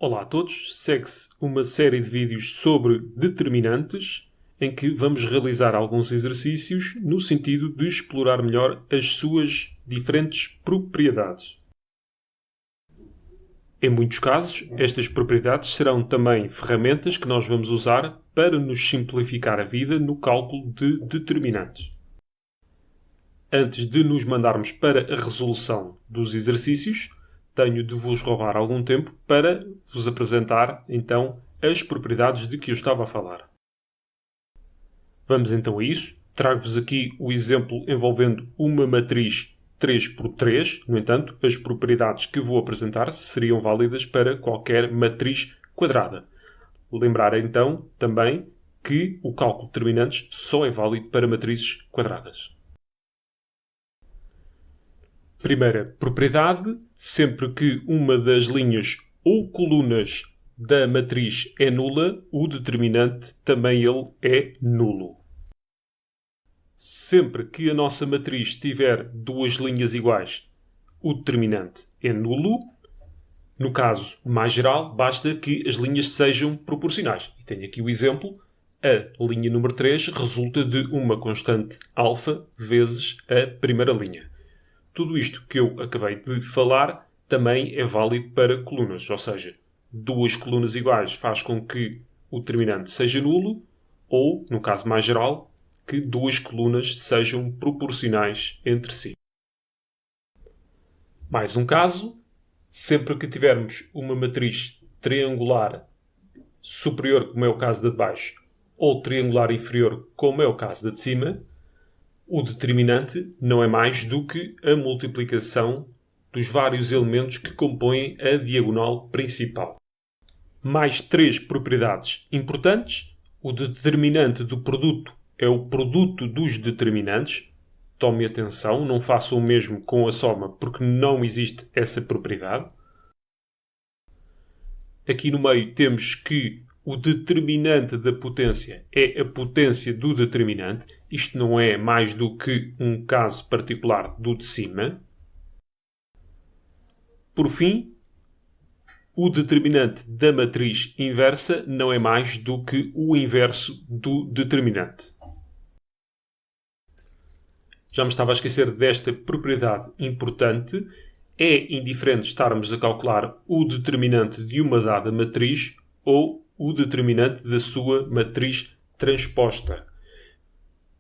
Olá a todos, segue-se uma série de vídeos sobre determinantes em que vamos realizar alguns exercícios no sentido de explorar melhor as suas diferentes propriedades. Em muitos casos, estas propriedades serão também ferramentas que nós vamos usar para nos simplificar a vida no cálculo de determinantes. Antes de nos mandarmos para a resolução dos exercícios, tenho de vos roubar algum tempo para vos apresentar, então, as propriedades de que eu estava a falar. Vamos então a isso. Trago-vos aqui o exemplo envolvendo uma matriz 3x3. No entanto, as propriedades que vou apresentar seriam válidas para qualquer matriz quadrada. Lembrar então também que o cálculo de determinantes só é válido para matrizes quadradas. Primeira propriedade, sempre que uma das linhas ou colunas da matriz é nula, o determinante também ele é nulo. Sempre que a nossa matriz tiver duas linhas iguais, o determinante é nulo. No caso mais geral, basta que as linhas sejam proporcionais. E tenho aqui o exemplo. A linha número 3 resulta de uma constante alfa vezes a primeira linha. Tudo isto que eu acabei de falar também é válido para colunas, ou seja, duas colunas iguais faz com que o determinante seja nulo, ou, no caso mais geral, que duas colunas sejam proporcionais entre si. Mais um caso, sempre que tivermos uma matriz triangular superior, como é o caso da de baixo, ou triangular inferior, como é o caso da de cima, o determinante não é mais do que a multiplicação dos vários elementos que compõem a diagonal principal. Mais três propriedades importantes. O determinante do produto é o produto dos determinantes. Tome atenção, não façam o mesmo com a soma, porque não existe essa propriedade. Aqui no meio temos que o determinante da potência é a potência do determinante. Isto não é mais do que um caso particular do de cima. Por fim, o determinante da matriz inversa não é mais do que o inverso do determinante. Já me estava a esquecer desta propriedade importante. É indiferente estarmos a calcular o determinante de uma dada matriz ou o determinante da sua matriz transposta.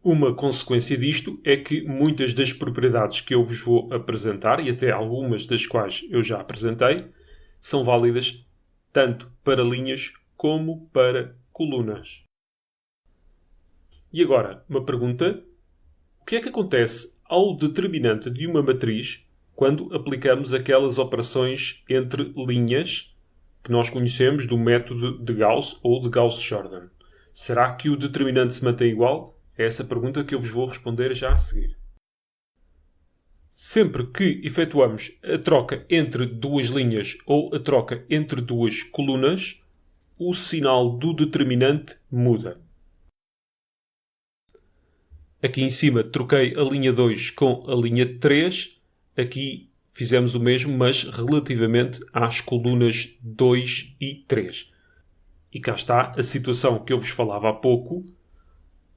Uma consequência disto é que muitas das propriedades que eu vos vou apresentar, e até algumas das quais eu já apresentei, são válidas tanto para linhas como para colunas. E agora, uma pergunta. O que é que acontece ao determinante de uma matriz quando aplicamos aquelas operações entre linhas que nós conhecemos do método de Gauss ou de Gauss-Jordan? Será que o determinante se mantém igual? É essa pergunta que eu vos vou responder já a seguir. Sempre que efetuamos a troca entre duas linhas ou a troca entre duas colunas, o sinal do determinante muda. Aqui em cima troquei a linha 2 com a linha 3. Aqui fizemos o mesmo, mas relativamente às colunas 2 e 3. E cá está a situação que eu vos falava há pouco.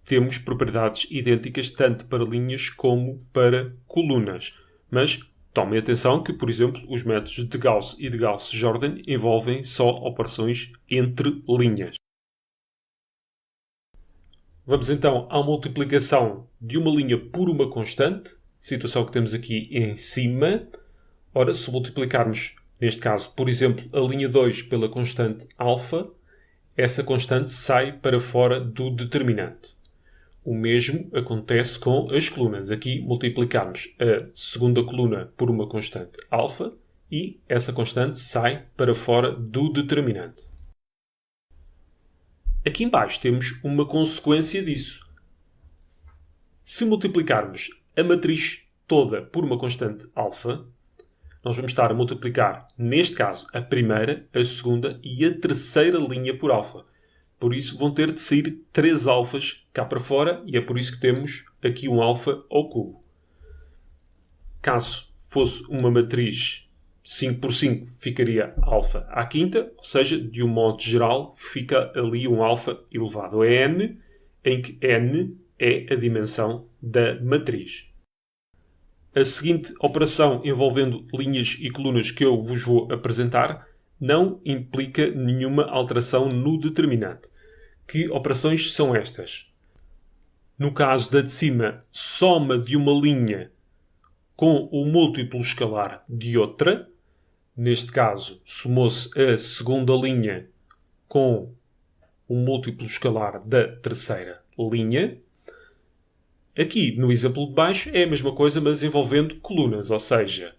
Temos propriedades idênticas tanto para linhas como para colunas. Mas tomem atenção que, por exemplo, os métodos de Gauss e de Gauss-Jordan envolvem só operações entre linhas. Vamos então à multiplicação de uma linha por uma constante, situação que temos aqui em cima. Ora, se multiplicarmos, neste caso, por exemplo, a linha 2 pela constante alfa, essa constante sai para fora do determinante. O mesmo acontece com as colunas. Aqui multiplicamos a segunda coluna por uma constante alfa e essa constante sai para fora do determinante. Aqui em baixo temos uma consequência disso. Se multiplicarmos a matriz toda por uma constante alfa, nós vamos estar a multiplicar, neste caso, a primeira, a segunda e a terceira linha por alfa. Por isso vão ter de sair 3 alfas cá para fora e é por isso que temos aqui um alfa ao cubo. Caso fosse uma matriz 5 por 5 ficaria alfa à quinta, ou seja, de um modo geral, fica ali um alfa elevado a n, em que n é a dimensão da matriz. A seguinte operação envolvendo linhas e colunas que eu vos vou apresentar não implica nenhuma alteração no determinante. Que operações são estas? No caso da de cima, soma de uma linha com o múltiplo escalar de outra. Neste caso, somou-se a segunda linha com o múltiplo escalar da terceira linha. Aqui, no exemplo de baixo, é a mesma coisa, mas envolvendo colunas, ou seja,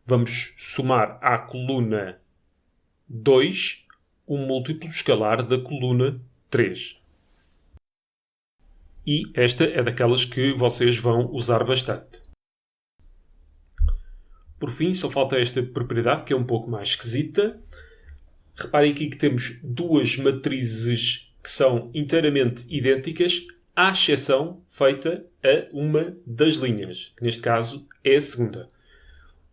vamos somar à coluna 2 o múltiplo escalar da coluna 3. E esta é daquelas que vocês vão usar bastante. Por fim, só falta esta propriedade, que é um pouco mais esquisita. Reparem aqui que temos duas matrizes que são inteiramente idênticas, à exceção feita a uma das linhas, que neste caso é a segunda.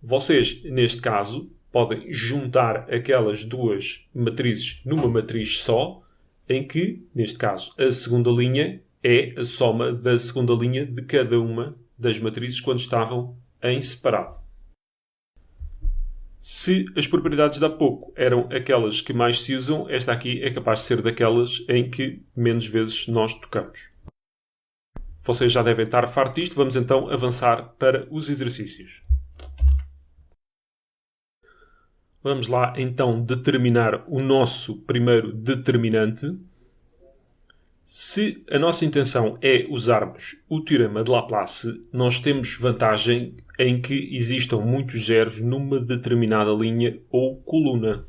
Vocês, neste caso, podem juntar aquelas duas matrizes numa matriz só, em que, neste caso, a segunda linha é a soma da segunda linha de cada uma das matrizes quando estavam em separado. Se as propriedades de há pouco eram aquelas que mais se usam, esta aqui é capaz de ser daquelas em que menos vezes nós tocamos. Vocês já devem estar fartos disto, vamos então avançar para os exercícios. Vamos lá então determinar o nosso primeiro determinante. Se a nossa intenção é usarmos o teorema de Laplace, nós temos vantagem em que existam muitos zeros numa determinada linha ou coluna.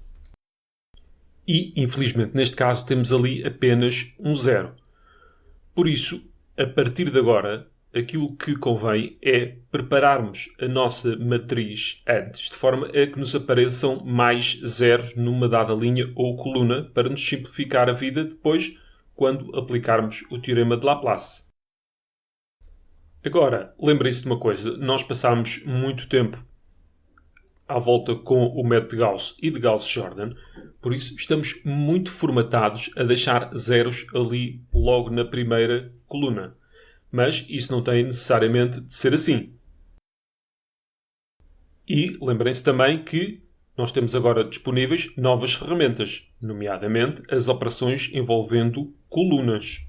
E, infelizmente, neste caso temos ali apenas um zero. Por isso, a partir de agora, aquilo que convém é prepararmos a nossa matriz antes, de forma a que nos apareçam mais zeros numa dada linha ou coluna, para nos simplificar a vida depois, quando aplicarmos o teorema de Laplace. Agora, lembrem-se de uma coisa, nós passámos muito tempo à volta com o método de Gauss e de Gauss-Jordan, por isso estamos muito formatados a deixar zeros ali logo na primeira coluna. Mas isso não tem necessariamente de ser assim. E lembrem-se também que nós temos agora disponíveis novas ferramentas, nomeadamente as operações envolvendo colunas.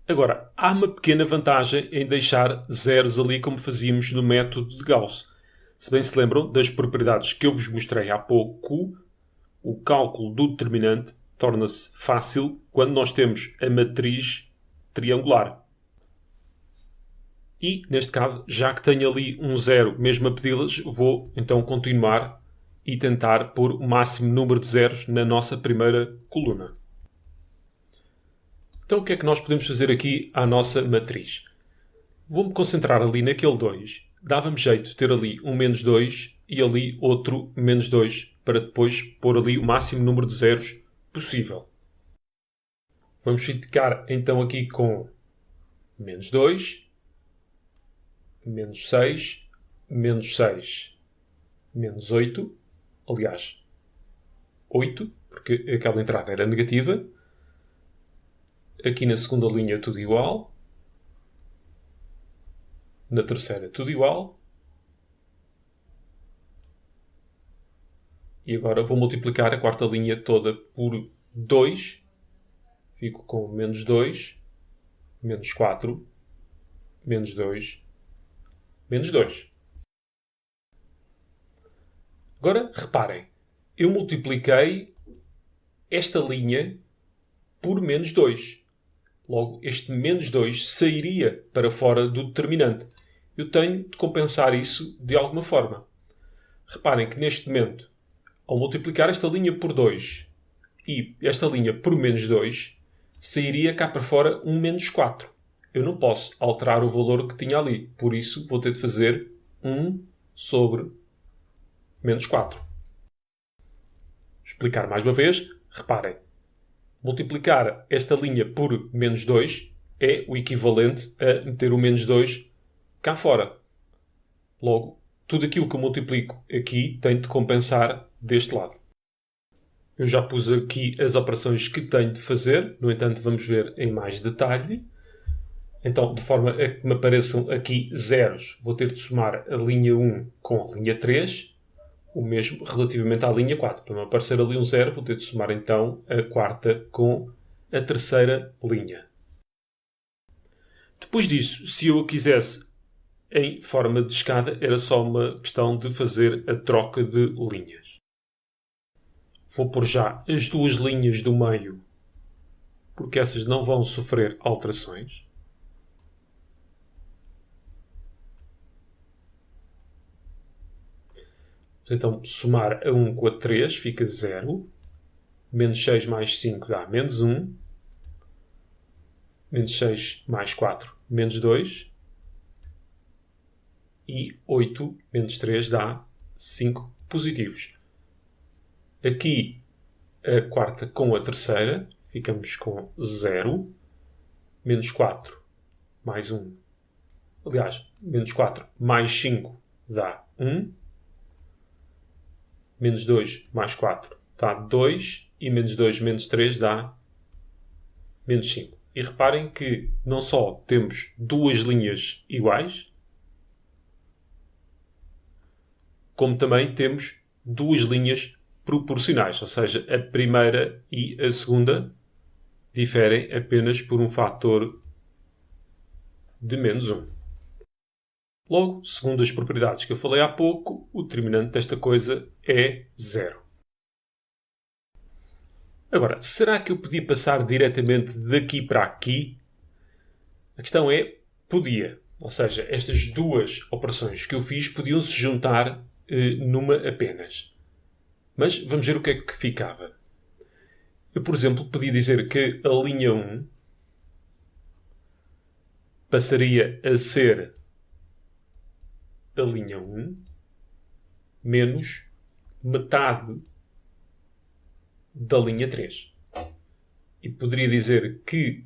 Agora, há uma pequena vantagem em deixar zeros ali como fazíamos no método de Gauss. Se bem se lembram das propriedades que eu vos mostrei há pouco, o cálculo do determinante torna-se fácil quando nós temos a matriz triangular. E, neste caso, já que tenho ali um zero mesmo a pedi-las, vou então continuar e tentar pôr o máximo número de zeros na nossa primeira coluna. Então, o que é que nós podemos fazer aqui à nossa matriz? Vou-me concentrar ali naquele 2. Dava-me jeito de ter ali um menos 2 e ali outro menos 2 para depois pôr ali o máximo número de zeros possível. Vamos ficar então aqui com menos 2, menos 6, menos 6, menos 8. Aliás, 8, porque aquela entrada era negativa. Aqui na segunda linha tudo igual. Na terceira tudo igual. E agora vou multiplicar a quarta linha toda por 2. Fico com menos 2, menos 4, menos 2, menos 2. Agora, reparem. Eu multipliquei esta linha por menos 2. Logo, este menos 2 sairia para fora do determinante. Eu tenho de compensar isso de alguma forma. Reparem que neste momento, ao multiplicar esta linha por 2 e esta linha por menos 2, sairia cá para fora um menos 4. Eu não posso alterar o valor que tinha ali. Por isso, vou ter de fazer 1 sobre menos 4. Explicar mais uma vez. Reparem. Multiplicar esta linha por menos 2 é o equivalente a meter o menos 2 cá fora. Logo, tudo aquilo que eu multiplico aqui tem de compensar deste lado. Eu já pus aqui as operações que tenho de fazer, no entanto vamos ver em mais detalhe. Então, de forma a que me apareçam aqui zeros, vou ter de somar a linha 1 com a linha 3, o mesmo relativamente à linha 4. Para me aparecer ali um zero, vou ter de somar então a quarta com a terceira linha. Depois disso, se eu a quisesse em forma de escada, era só uma questão de fazer a troca de linhas. Vou pôr já as duas linhas do meio, porque essas não vão sofrer alterações. Então, somar a 1 com a 3 fica 0. Menos 6 mais 5 dá menos 1. Menos 6 mais 4, menos 2. E 8 menos 3 dá 5 positivos. Aqui, a quarta com a terceira, ficamos com 0. Menos 4 mais 1. Aliás, menos 4 mais 5 dá 1. Menos 2 mais 4 dá 2. E menos 2 menos 3 dá menos 5. E reparem que não só temos duas linhas iguais, como também temos duas linhas proporcionais. Ou seja, a primeira e a segunda diferem apenas por um fator de menos 1. Logo, segundo as propriedades que eu falei há pouco, o determinante desta coisa é 0. Agora, será que eu podia passar diretamente daqui para aqui? A questão é, podia. Ou seja, estas duas operações que eu fiz podiam se juntar numa apenas. Mas vamos ver o que é que ficava. Eu, por exemplo, podia dizer que a linha 1 passaria a ser a linha 1 menos metade da linha 3. E poderia dizer que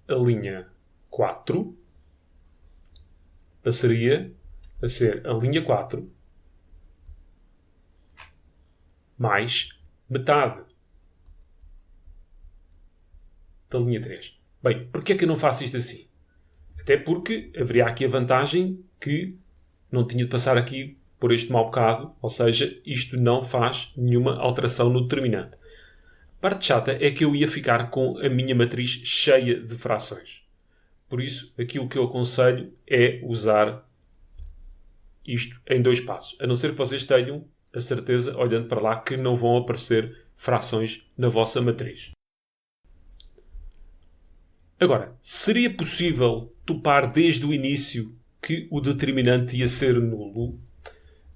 a linha 4 passaria a ser a linha 4 mais metade da linha 3. Bem, porquê é que eu não faço isto assim? Até porque haveria aqui a vantagem que não tinha de passar aqui por este mau bocado, ou seja, isto não faz nenhuma alteração no determinante. A parte chata é que eu ia ficar com a minha matriz cheia de frações. Por isso, aquilo que eu aconselho é usar isto em 2 passos. A não ser que vocês tenham a certeza, olhando para lá, que não vão aparecer frações na vossa matriz. Agora, seria possível topar desde o início que o determinante ia ser nulo?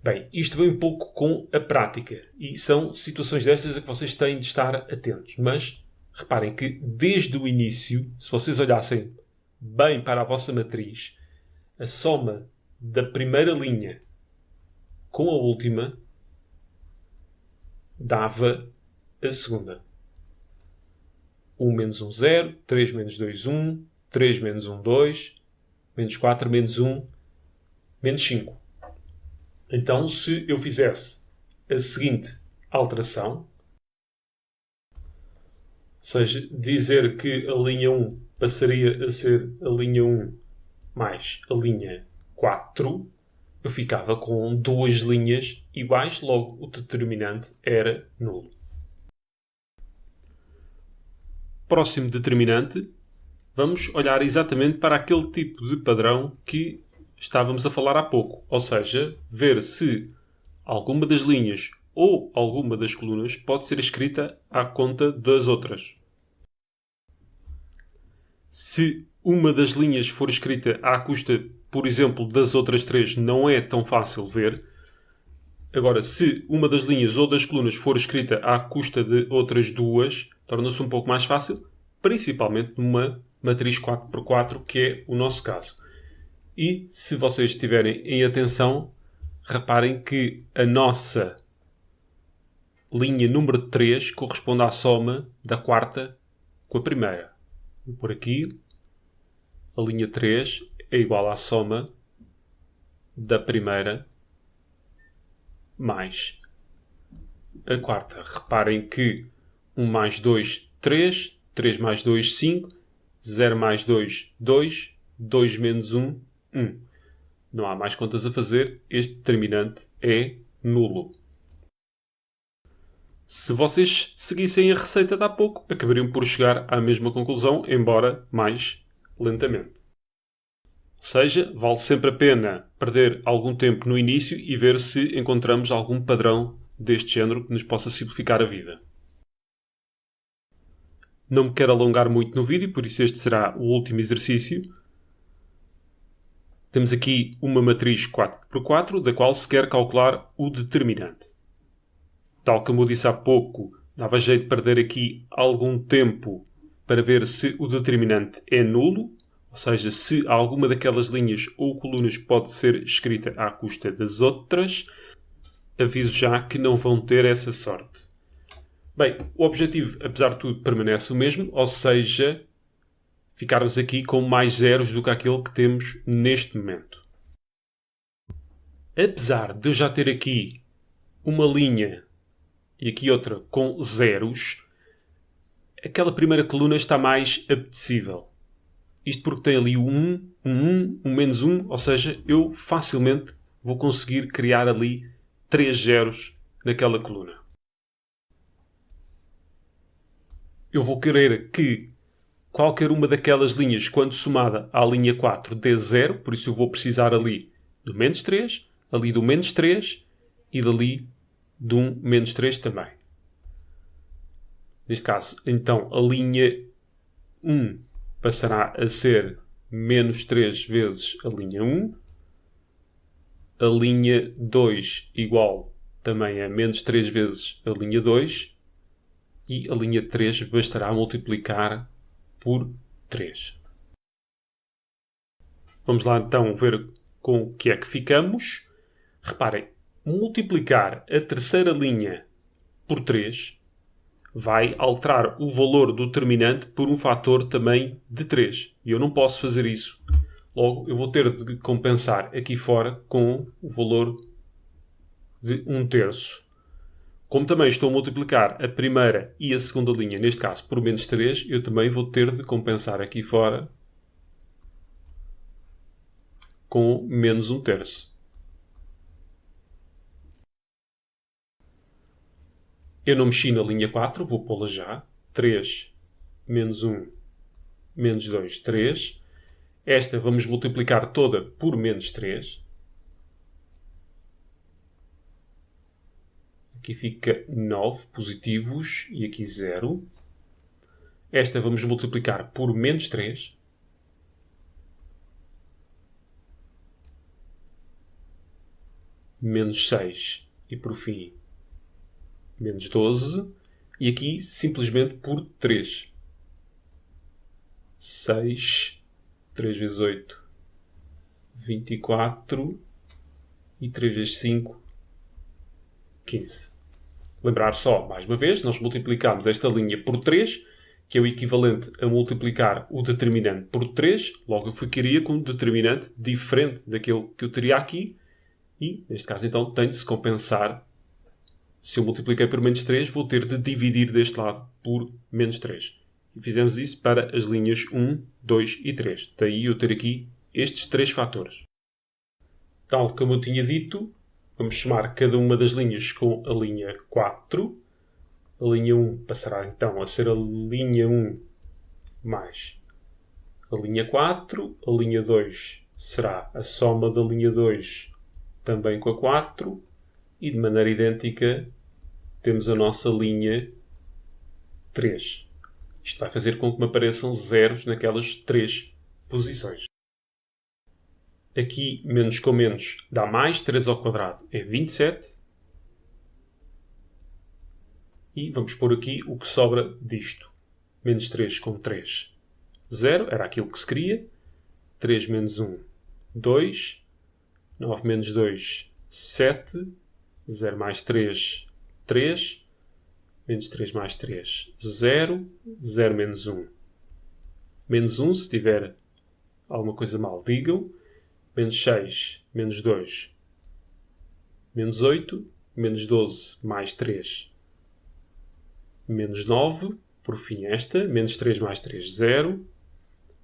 Bem, isto vem um pouco com a prática e são situações destas a que vocês têm de estar atentos. Mas reparem que desde o início, se vocês olhassem bem para a vossa matriz, a soma da primeira linha com a última dava a segunda. 1 menos 1, 0. 3 menos 2, 1. 3 menos 1, 2. Menos 4 menos 1, menos 5. Então, se eu fizesse a seguinte alteração, ou seja, dizer que a linha 1 passaria a ser a linha 1 mais a linha 4, eu ficava com duas linhas iguais, logo o determinante era nulo. Próximo determinante, vamos olhar exatamente para aquele tipo de padrão que estávamos a falar há pouco. Ou seja, ver se alguma das linhas ou alguma das colunas pode ser escrita à conta das outras. Se uma das linhas for escrita à custa, por exemplo, das outras 3, não é tão fácil ver. Agora, se uma das linhas ou das colunas for escrita à custa de outras 2, torna-se um pouco mais fácil, principalmente numa matriz 4x4, que é o nosso caso. E, se vocês estiverem em atenção, reparem que a nossa linha número 3 corresponde à soma da quarta com a primeira. Por aqui, a linha 3 é igual à soma da primeira mais a quarta. Reparem que 1 mais 2, 3. 3 mais 2, 5. 0 mais 2, 2. 2 menos 1, 1. Não há mais contas a fazer. Este determinante é nulo. Se vocês seguissem a receita de há pouco, acabariam por chegar à mesma conclusão, embora mais lentamente. Ou seja, vale sempre a pena perder algum tempo no início e ver se encontramos algum padrão deste género que nos possa simplificar a vida. Não me quero alongar muito no vídeo, por isso este será o último exercício. Temos aqui uma matriz 4x4, da qual se quer calcular o determinante. Tal como eu disse há pouco, dava jeito de perder aqui algum tempo para ver se o determinante é nulo, ou seja, se alguma daquelas linhas ou colunas pode ser escrita à custa das outras. Aviso já que não vão ter essa sorte. Bem, o objetivo, apesar de tudo, permanece o mesmo, ou seja, ficarmos aqui com mais zeros do que aquele que temos neste momento. Apesar de eu já ter aqui uma linha e aqui outra com zeros, aquela primeira coluna está mais apetecível. Isto porque tem ali o 1, um menos 1, ou seja, eu facilmente vou conseguir criar ali 3 zeros naquela coluna. Eu vou querer que qualquer uma daquelas linhas, quando somada à linha 4, dê 0, por isso eu vou precisar ali do menos 3, ali do menos 3 e dali de um menos 3 também. Neste caso, então, a linha 1 passará a ser menos 3 vezes a linha 1. A linha 2 igual também a menos 3 vezes a linha 2. E a linha 3 bastará multiplicar por 3. Vamos lá então ver com o que é que ficamos. Reparem, multiplicar a terceira linha por 3 vai alterar o valor do determinante por um fator também de 3. E eu não posso fazer isso. Logo, eu vou ter de compensar aqui fora com o valor de 1/3. Como também estou a multiplicar a primeira e a segunda linha, neste caso por menos 3, eu também vou ter de compensar aqui fora com menos 1/3. Eu não mexi na linha 4, vou pô-la já. 3 menos 1 menos 2, 3. Esta vamos multiplicar toda por menos 3. Aqui fica 9 positivos e aqui 0. Esta vamos multiplicar por menos 3. Menos 6 e por fim menos 12. E aqui simplesmente por 3. 6, 3 vezes 8, 24 e 3 vezes 5, 15. Lembrar só, mais uma vez, nós multiplicamos esta linha por 3, que é o equivalente a multiplicar o determinante por 3. Logo eu ficaria com um determinante diferente daquele que eu teria aqui. E, neste caso, então, tem de se compensar. Se eu multipliquei por menos 3, vou ter de dividir deste lado por menos 3. E fizemos isso para as linhas 1, 2 e 3. Daí eu ter aqui estes 3 fatores. Tal como eu tinha dito, vamos somar cada uma das linhas com a linha 4. A linha 1 passará então a ser a linha 1 mais a linha 4. A linha 2 será a soma da linha 2 também com a 4. E de maneira idêntica temos a nossa linha 3. Isto vai fazer com que me apareçam zeros naquelas 3 posições. Aqui, menos com menos dá mais. 3 ao quadrado é 27. E vamos pôr aqui o que sobra disto. Menos 3 com 3. 0, era aquilo que se queria. 3 menos 1, 2. 9 menos 2, 7. 0 mais 3, 3. Menos 3 mais 3, 0. 0 menos 1. Menos 1, se tiver alguma coisa mal, digam. Menos 6, menos 2, menos 8. menos 12 mais 3, menos 9. Por fim esta, menos 3 mais 3, 0.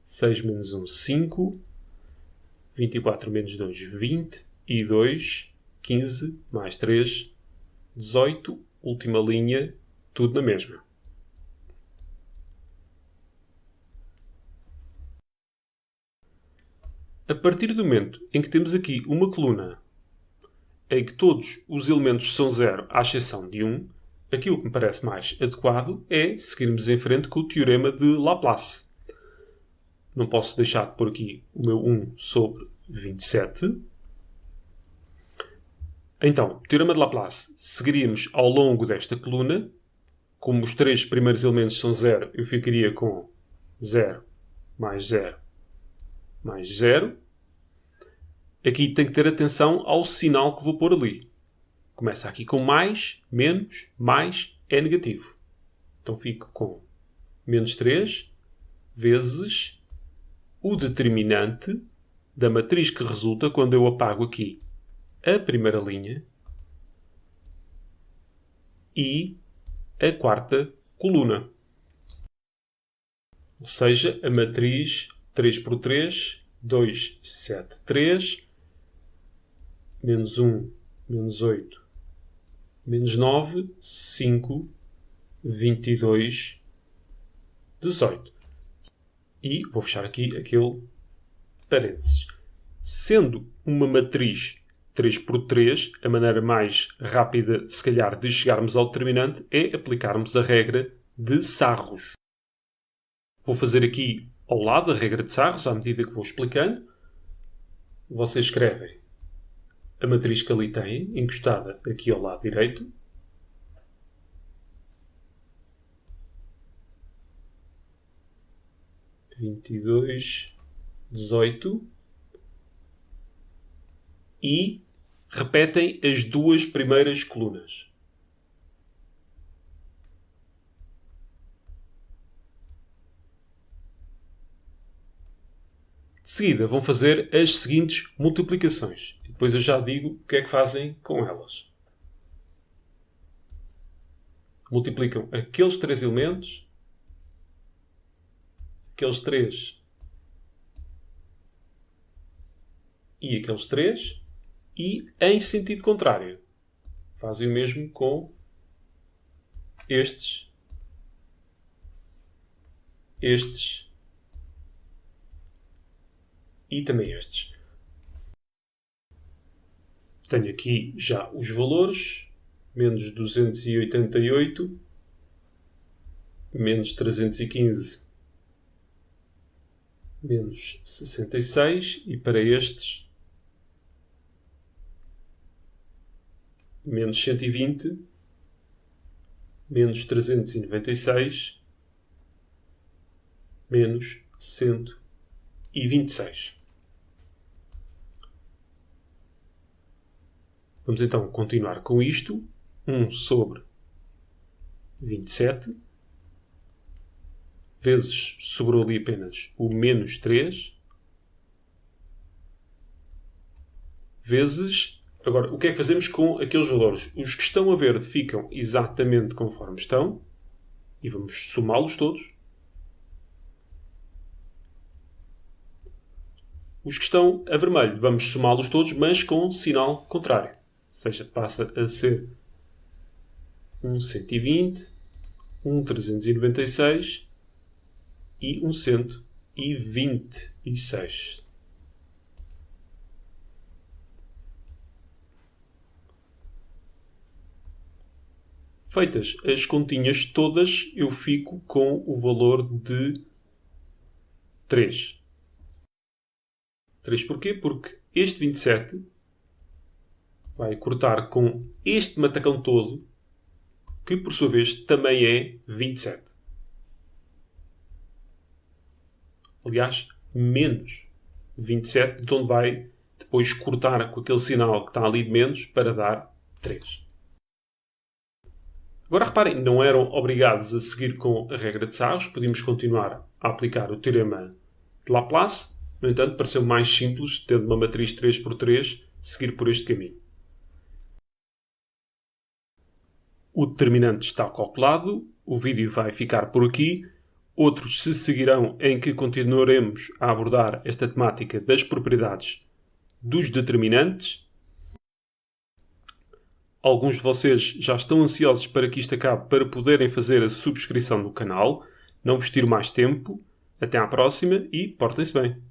6 menos 1, 5. 24 menos 2, 20. E 2, 15 mais 3, 18. Última linha, tudo na mesma. A partir do momento em que temos aqui uma coluna em que todos os elementos são 0, à exceção de 1, aquilo que me parece mais adequado é seguirmos em frente com o teorema de Laplace. Não posso deixar de pôr aqui o meu 1 sobre 27. Então, teorema de Laplace, seguiríamos ao longo desta coluna. Como os 3 primeiros elementos são 0, eu ficaria com 0 mais 0 mais 0. Aqui tem que ter atenção ao sinal que vou pôr ali. Começa aqui com mais, menos, mais, é negativo. Então fico com menos 3 vezes o determinante da matriz que resulta quando eu apago aqui a primeira linha e a quarta coluna. Ou seja, a matriz 3 por 3, 2, 7, 3, menos 1, menos 8, menos 9, 5, 22, 18. E vou fechar aqui aquele parênteses. Sendo uma matriz 3 por 3, a maneira mais rápida, se calhar, de chegarmos ao determinante é aplicarmos a regra de Sarros. Vou fazer aqui ao lado a regra de Sarros, à medida que vou explicando. Vocês escrevem a matriz que ali têm, encostada aqui ao lado direito. Vinte e dois, 18. E repetem as duas primeiras colunas. De seguida vão fazer as seguintes multiplicações. E depois eu já digo o que é que fazem com elas. Multiplicam aqueles 3 elementos, aqueles 3 e aqueles 3, e em sentido contrário. Fazem o mesmo com estes, estes e também estes. Tenho aqui já os valores. Menos 288, menos 315, menos 66. E para estes, menos 120, menos 396, menos 126. Vamos então continuar com isto. 1 sobre 27 vezes, sobrou ali apenas o menos 3, vezes... Agora, o que é que fazemos com aqueles valores? Os que estão a verde ficam exatamente conforme estão e vamos somá-los todos. Os que estão a vermelho vamos somá-los todos, mas com sinal contrário. Ou seja, passa a ser um 120, um 396 e um 126. Feitas as continhas todas, eu fico com o valor de 3. 3 porquê? Porque este 27 vai cortar com este matacão todo, que por sua vez também é 27. Aliás, menos 27, de onde vai depois cortar com aquele sinal que está ali de menos para dar 3. Agora reparem, não eram obrigados a seguir com a regra de Sarros, podíamos continuar a aplicar o teorema de Laplace. No entanto, pareceu mais simples, tendo uma matriz 3 por 3, seguir por este caminho. o determinante está calculado, o vídeo vai ficar por aqui. Outros se seguirão em que continuaremos a abordar esta temática das propriedades dos determinantes. Alguns de vocês já estão ansiosos para que isto acabe para poderem fazer a subscrição no canal. Não vos tiro mais tempo. Até à próxima e portem-se bem.